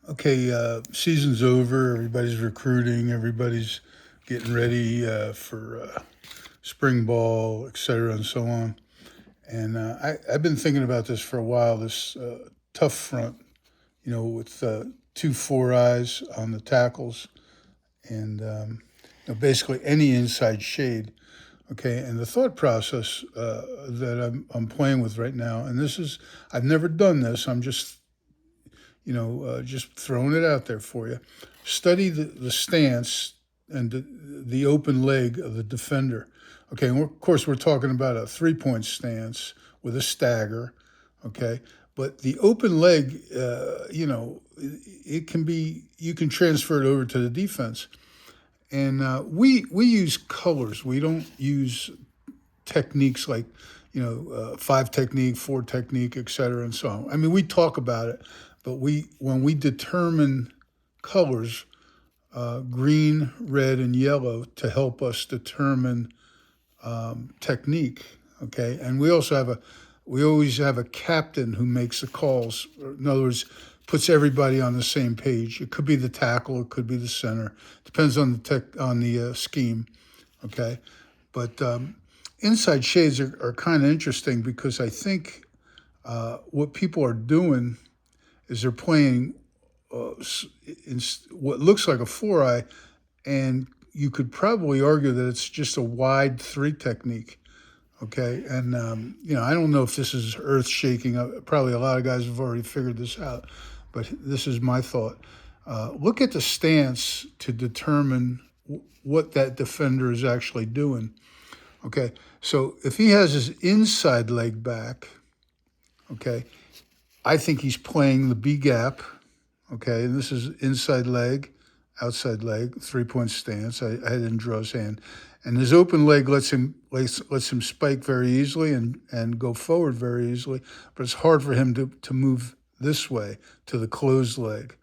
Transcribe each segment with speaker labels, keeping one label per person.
Speaker 1: Okay, season's over. Everybody's recruiting. Everybody's getting ready for spring ball, et cetera, and so on. And I've been thinking about this for a while. This tough front, with two four eyes on the tackles, and basically any inside shade. Okay, and the thought process that I'm playing with right now, and this is I've never done this. I'm just throwing it out there for you. Study the stance and the open leg of the defender. Okay, and of course, we're talking about a 3 point stance with a stagger. Okay, but the open leg, it can be, you can transfer it over to the defense. And we use colors. We don't use techniques like five technique, four technique, et cetera, and so on. I mean, we talk about it, but when we determine colors, green, red, and yellow, to help us determine technique. Okay, and we always have a captain who makes the calls. In other words, puts everybody on the same page. It could be the tackle, it could be the center. Depends on the scheme. Okay, but inside shades are kind of interesting because I think what people are doing is they're playing in what looks like a four eye, and you could probably argue that it's just a wide three technique. Okay, and I don't know if this is earth shaking. Probably a lot of guys have already figured this out, but this is my thought. Look at the stance to determine what that defender is actually doing. Okay, so if he has his inside leg back, okay, I think he's playing the B gap. Okay, and this is inside leg, outside leg, 3 point stance. I didn't draw his hand, and his open leg lets him spike very easily and go forward very easily. But it's hard for him to move this way to the closed leg.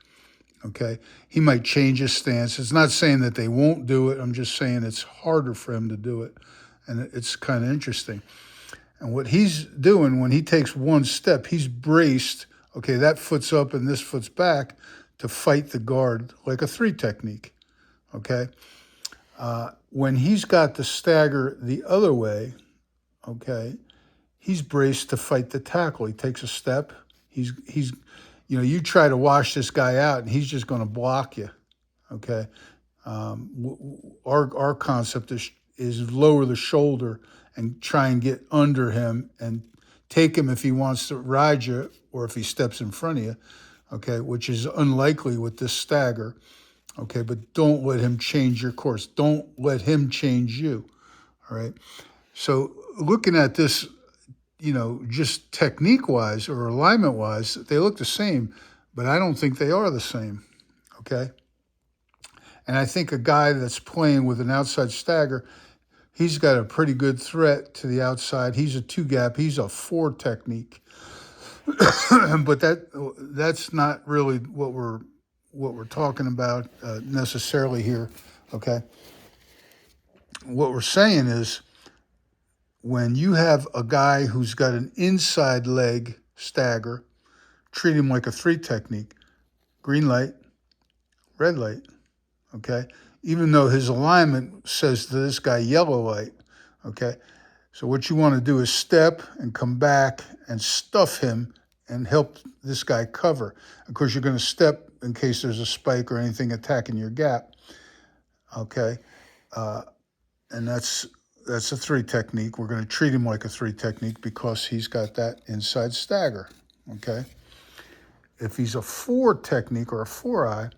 Speaker 1: Okay, he might change his stance. It's not saying that they won't do it. I'm just saying it's harder for him to do it, and it's kind of interesting. And what he's doing when he takes one step, he's braced. Okay, that foot's up and this foot's back to fight the guard like a three technique. Okay, when he's got the stagger the other way, okay, he's braced to fight the tackle. He takes a step. He's you try to wash this guy out, and he's just going to block you. Okay, our concept is lower the shoulder and try and get under him and take him if he wants to ride you or if he steps in front of you. Okay, which is unlikely with this stagger. Okay, but don't let him change your course. Don't let him change you. All right. So looking at this, just technique wise or alignment wise, they look the same, but I don't think they are the same. Okay. And I think a guy that's playing with an outside stagger, he's got a pretty good threat to the outside. He's a two gap. He's a four technique. But that's not really what we're talking about necessarily here. Okay. What we're saying is when you have a guy who's got an inside leg stagger, treat him like a three technique. Green light, red light. Okay, even though his alignment says to this guy yellow light. Okay, so what you want to do is step and come back and stuff him and help this guy cover. Of course, you're going to step in case there's a spike or anything attacking your gap. Okay, and that's a three technique. We're going to treat him like a three technique because he's got that inside stagger. Okay, if he's a four technique or a four eye,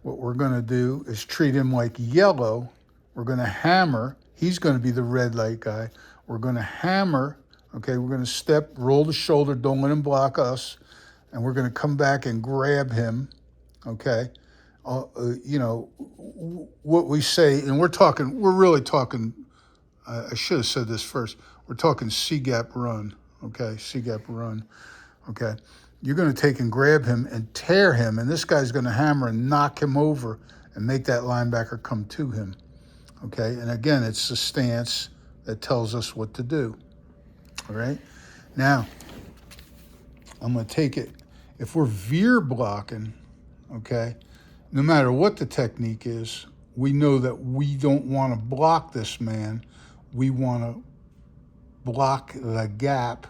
Speaker 1: what we're going to do is treat him like yellow. We're going to hammer. He's going to be the red light guy. We're going to hammer. Okay, we're going to step, roll the shoulder, don't let him block us, and we're going to come back and grab him. Okay, what we say, and we're really talking. I should have said this first. We're talking C gap run. Okay, C gap run. Okay, you're going to take and grab him and tear him, and this guy's going to hammer and knock him over and make that linebacker come to him. Okay, and again, it's the stance that tells us what to do. All right, now I'm going to take it. If we're veer blocking, okay, no matter what the technique is, we know that we don't want to block this man. We want to block the gap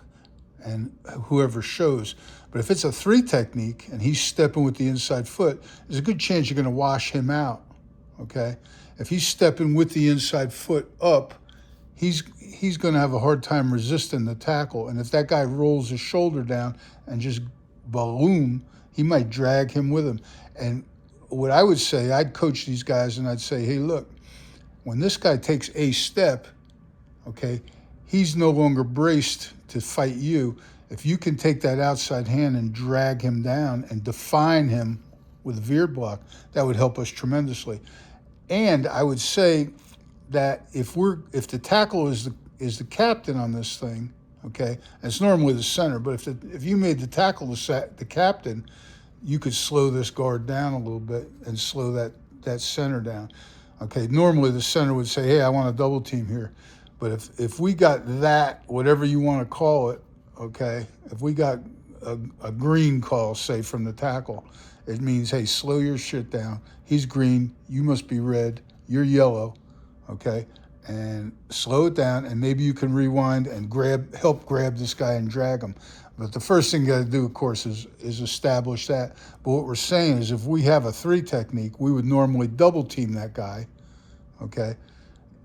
Speaker 1: and whoever shows. But if it's a 3 technique and he's stepping with the inside foot, there's a good chance you're going to wash him out, okay? If he's stepping with the inside foot up, he's going to have a hard time resisting the tackle. And if that guy rolls his shoulder down and just balloon, he might drag him with him. And what I would say, I'd coach these guys and I'd say, hey, look, when this guy takes a step, okay, he's no longer braced to fight you. If you can take that outside hand and drag him down and define him with a veer block, that would help us tremendously. And I would say that if the tackle is the captain on this thing, okay, and it's normally the center, but if you made the tackle the captain, you could slow this guard down a little bit and slow that center down. Okay, normally the center would say, hey, I want a double team here. But if we got that, whatever you want to call it, okay, if we got a green call, say, from the tackle, it means, hey, slow your shit down. He's green, you must be red, you're yellow, okay? And slow it down, and maybe you can rewind and help grab this guy and drag him. But the first thing you got to do, of course, is establish that. But what we're saying is if we have a 3 technique, we would normally double team that guy, okay?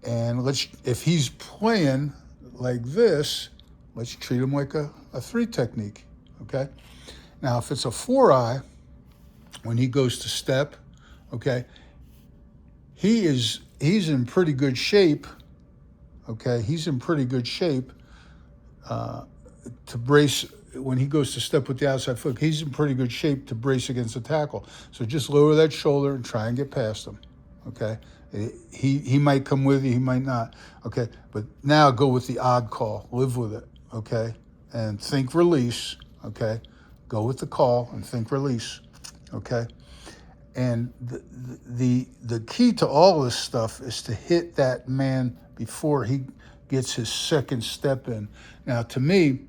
Speaker 1: And if he's playing like this, let's treat him like a 3 technique, okay? Now, if it's a 4-eye, when he goes to step, okay, he's in pretty good shape, okay? He's in pretty good shape to brace. When he goes to step with the outside foot, he's in pretty good shape to brace against the tackle. So just lower that shoulder and try and get past him, okay? He might come with you, he might not, okay? But now go with the odd call. Live with it, okay? And think release, okay? Go with the call and think release, okay? And the key to all this stuff is to hit that man before he gets his second step in. Now, to me,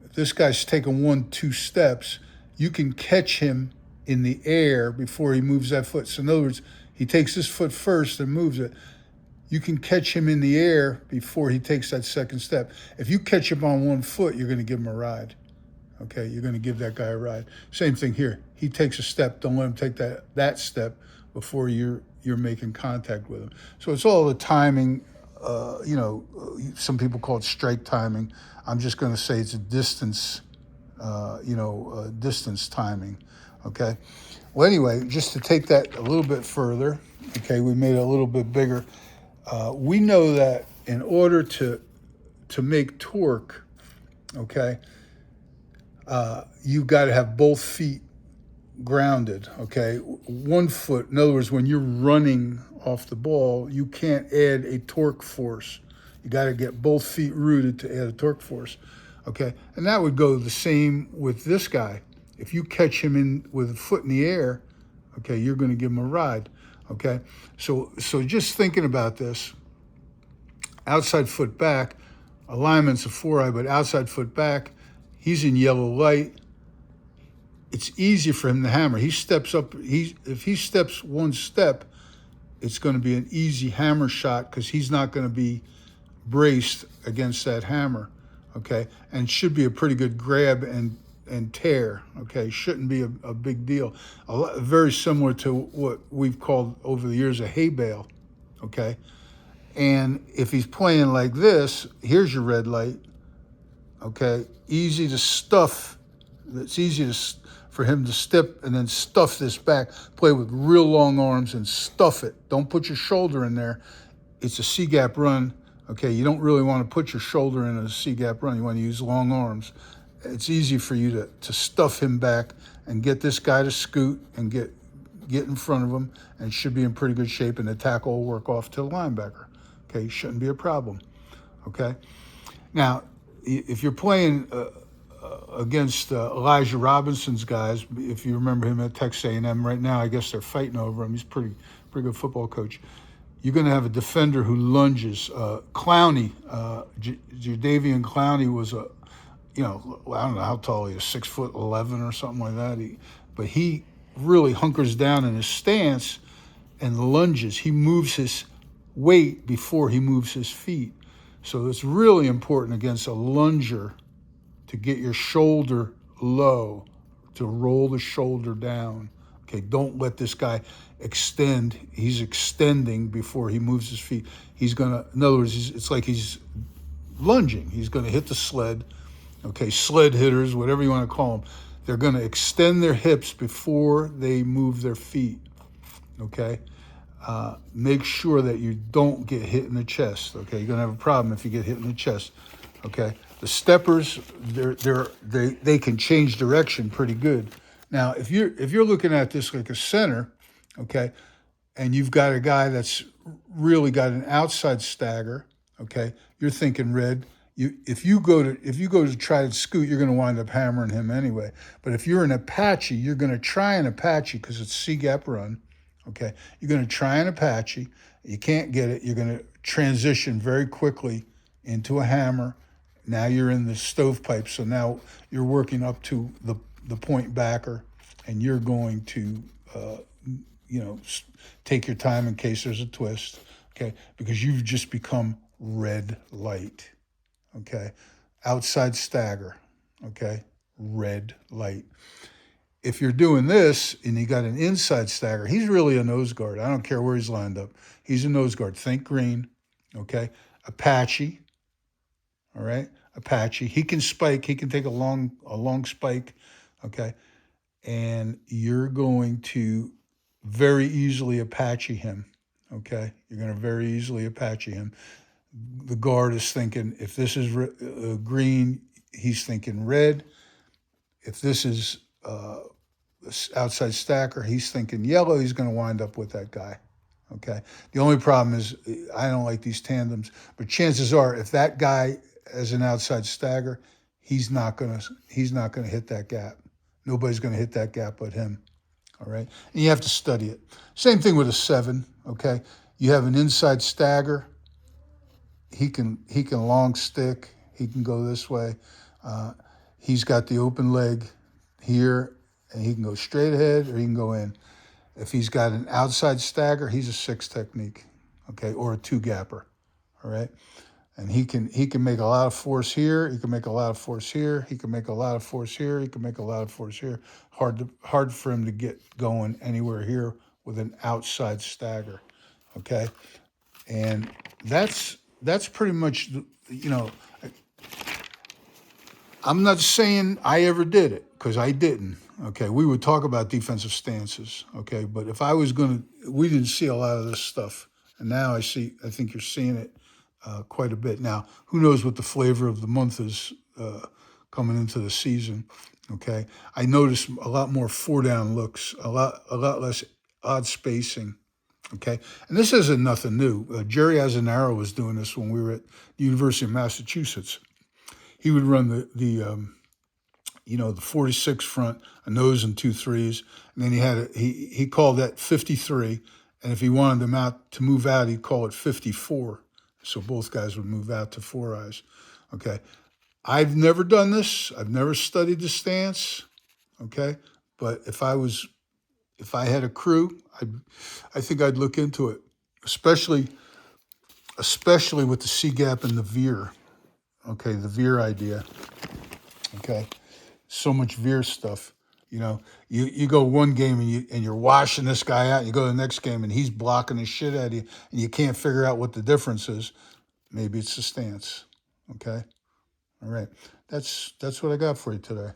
Speaker 1: if this guy's taking 1-2 steps, you can catch him in the air before he moves that foot. So in other words, he takes his foot first and moves it. You can catch him in the air before he takes that second step. If you catch him on 1 foot, you're going to give him a ride. Okay, you're going to give that guy a ride. Same thing here. He takes a step. Don't let him take that step before you're making contact with him. So it's all the timing. Some people call it strike timing. I'm just going to say it's a distance. Distance timing. Okay. Well, anyway, just to take that a little bit further. Okay, we made it a little bit bigger. We know that in order to make torque, okay, you've got to have both feet grounded, okay? 1 foot, in other words, when you're running off the ball, you can't add a torque force. You got to get both feet rooted to add a torque force, okay? And that would go the same with this guy. If you catch him in with a foot in the air, okay, you're going to give him a ride, okay? So just thinking about this, outside foot back, alignment's a 4-eye, but outside foot back, he's in yellow light. It's easy for him to hammer. He steps up. If he steps 1 step, it's going to be an easy hammer shot because he's not going to be braced against that hammer, okay? And should be a pretty good grab and tear, okay? Shouldn't be a big deal. Very similar to what we've called over the years a hay bale, okay? And if he's playing like this, here's your red light, okay? Easy to stuff. It's easy for him to step and then stuff this back. Play with real long arms and stuff it. Don't put your shoulder in there. It's a C-gap run, okay? You don't really want to put your shoulder in a C-gap run. You want to use long arms. It's easy for you to stuff him back and get this guy to scoot and get in front of him, and should be in pretty good shape, and the tackle will work off to the linebacker. Okay, shouldn't be a problem. Okay, now if you're playing against Elijah Robinson's guys, if you remember him at Texas A&M right now, I guess they're fighting over him. He's pretty good football coach. You're going to have a defender who lunges. Clowney, Jadeveon Clowney was I don't know how tall he is, 6'11" or something like that. But he really hunkers down in his stance and lunges. He moves his weight before he moves his feet. So it's really important against a lunger to get your shoulder low, to roll the shoulder down. Okay, don't let this guy extend. He's extending before he moves his feet. He's gonna, in other words, it's like he's lunging. He's gonna hit the sled. Okay, sled hitters, whatever you want to call them, they're gonna extend their hips before they move their feet. Okay, make sure that you don't get hit in the chest. Okay, you're gonna have a problem if you get hit in the chest. Okay, the steppers, they can change direction pretty good. Now, if you're looking at this like a center, okay, and you've got a guy that's really got an outside stagger, okay, you're thinking red. If you go to try to scoot, you're going to wind up hammering him anyway. But if you're an Apache, you're going to try an Apache because it's C gap run. Okay, you're going to try an Apache. You can't get it. You're going to transition very quickly into a hammer. Now you're in the stovepipe. So now you're working up to the point backer, and you're going to you know, take your time in case there's a twist. Okay, because you've just become red light. Okay, outside stagger. Okay, red light. If you're doing this and you got an inside stagger, he's really a nose guard. I don't care where he's lined up. He's a nose guard. Think green, okay? Apache, all right? Apache. He can spike. He can take a long spike, okay? And you're going to very easily Apache him, okay? You're going to very easily Apache him. The guard is thinking, if this is green, he's thinking red. If this is outside stacker, he's thinking yellow, he's going to wind up with that guy. Okay. The only problem is I don't like these tandems, but chances are if that guy has an outside stagger, he's not going to hit that gap. Nobody's going to hit that gap but him. All right. And you have to study it. Same thing with a 7. Okay. You have an inside stagger. He can long stick. He can go this way. He's got the open leg here, and he can go straight ahead or he can go in. If he's got an outside stagger, he's a 6 technique, okay, or a 2 gapper, all right? And he can make a lot of force here. He can make a lot of force here. He can make a lot of force here. He can make a lot of force here. Hard for him to get going anywhere here with an outside stagger, okay? And that's pretty much, you know, I'm not saying I ever did it, because I didn't. Okay, we would talk about defensive stances. Okay, but if I was we didn't see a lot of this stuff, and now I think you're seeing it quite a bit. Now, who knows what the flavor of the month is coming into the season? Okay, I noticed a lot more 4-down looks, a lot less odd spacing. Okay, and this isn't nothing new. Jerry Azanaro was doing this when we were at the University of Massachusetts. He would run the 46 front, a nose and 2 3s, and then he called that 53, and if he wanted them to move out, he'd call it 54. So both guys would move out to 4 eyes. Okay, I've never done this. I've never studied the stance. Okay, but if I had a crew, I think I'd look into it, especially with the C gap and the veer. Okay, the veer idea. Okay, so much veer stuff. You know, you go one game and you're washing this guy out. You go to the next game and he's blocking the shit out of you, and you can't figure out what the difference is. Maybe it's the stance. Okay, all right. That's what I got for you today.